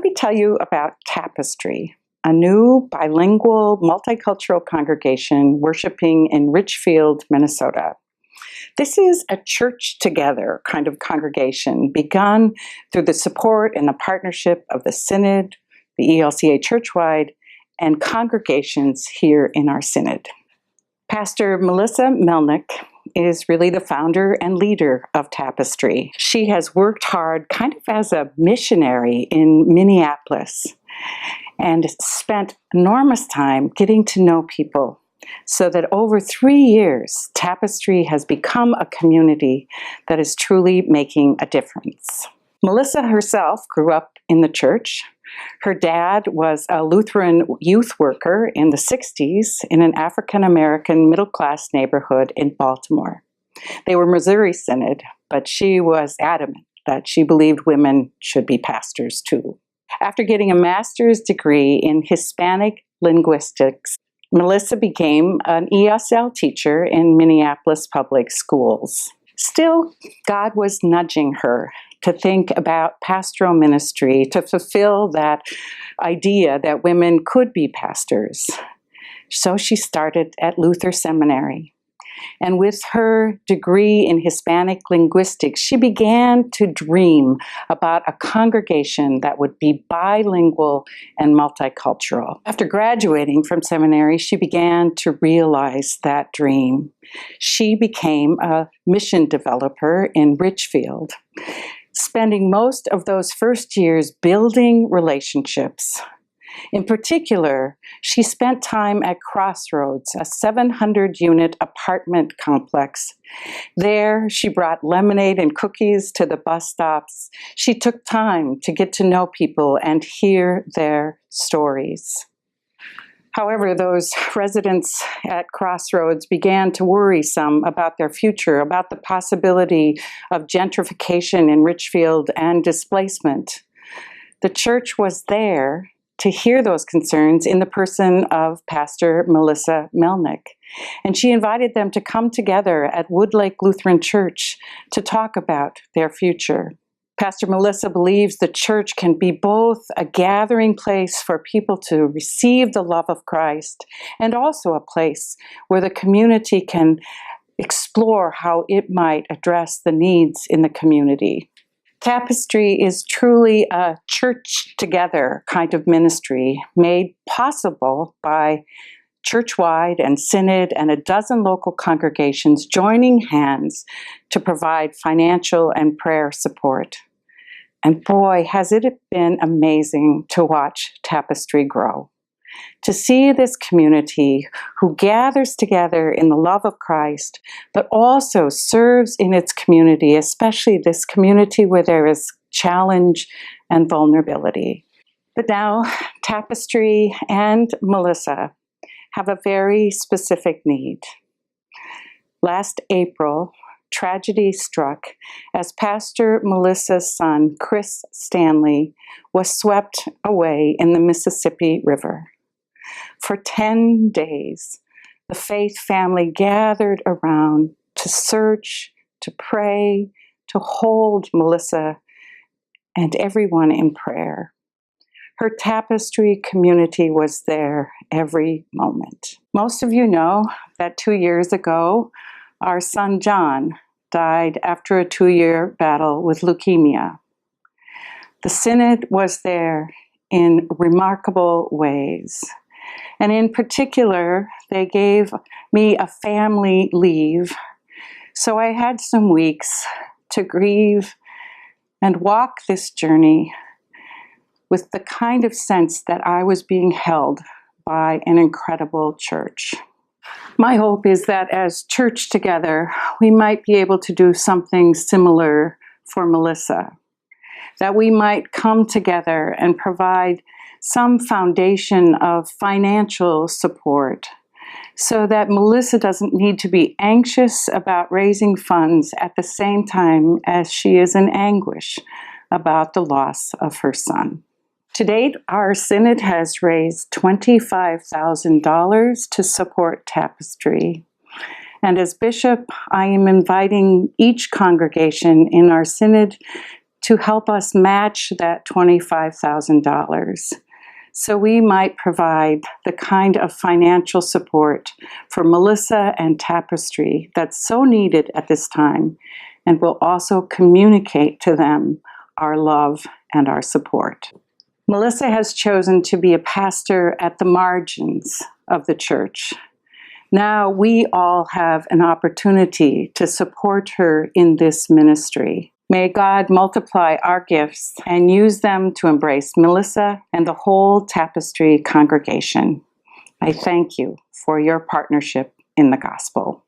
let me tell you about Tapestry, a new bilingual multicultural congregation worshiping in Richfield, Minnesota. This is a church together kind of congregation begun through the support and the partnership of the Synod, the ELCA Churchwide, and congregations here in our Synod. Pastor Melissa Melnick is really the founder and leader of Tapestry. She has worked hard kind of as a missionary in Minneapolis and spent enormous time getting to know people, so that over 3 years, Tapestry has become a community that is truly making a difference. Melissa herself grew up in the church. Her dad was a Lutheran youth worker in the 60s in an African-American middle-class neighborhood in Baltimore. They were Missouri Synod, but she was adamant that she believed women should be pastors too. After getting a master's degree in Hispanic linguistics, Melissa became an ESL teacher in Minneapolis public schools. Still, God was nudging her to think about pastoral ministry, to fulfill that idea that women could be pastors. So she started at Luther Seminary. And with her degree in Hispanic linguistics, she began to dream about a congregation that would be bilingual and multicultural. After graduating from seminary, she began to realize that dream. She became a mission developer in Richfield, spending most of those first years building relationships. In particular, she spent time at Crossroads, a 700-unit apartment complex. There, she brought lemonade and cookies to the bus stops. She took time to get to know people and hear their stories. However, those residents at Crossroads began to worry some about their future, about the possibility of gentrification in Richfield and displacement. The church was there to hear those concerns in the person of Pastor Melissa Melnick. And she invited them to come together at Woodlake Lutheran Church to talk about their future. Pastor Melissa believes the church can be both a gathering place for people to receive the love of Christ and also a place where the community can explore how it might address the needs in the community. Tapestry is truly a church together kind of ministry made possible by Churchwide and Synod and a dozen local congregations joining hands to provide financial and prayer support. And boy, has it been amazing to watch Tapestry grow. To see this community who gathers together in the love of Christ, but also serves in its community, especially this community where there is challenge and vulnerability. But now, Tapestry and Melissa have a very specific need. Last April, tragedy struck as Pastor Melissa's son, Chris Stanley, was swept away in the Mississippi River. For 10 days, the faith family gathered around to search, to pray, to hold Melissa and everyone in prayer. Her Tapestry community was there every moment. Most of you know that 2 years ago, our son John died after a 2-year battle with leukemia. The Synod was there in remarkable ways. And in particular, they gave me a family leave. So I had some weeks to grieve and walk this journey with the kind of sense that I was being held by an incredible church. My hope is that as church together, we might be able to do something similar for Melissa, that we might come together and provide some foundation of financial support so that Melissa doesn't need to be anxious about raising funds at the same time as she is in anguish about the loss of her son. To date, our Synod has raised $25,000 to support Tapestry. And as bishop, I am inviting each congregation in our Synod to help us match that $25,000 so we might provide the kind of financial support for Melissa and Tapestry that's so needed at this time, and will also communicate to them our love and our support. Melissa has chosen to be a pastor at the margins of the church. Now we all have an opportunity to support her in this ministry. May God multiply our gifts and use them to embrace Melissa and the whole Tapestry congregation. I thank you for your partnership in the gospel.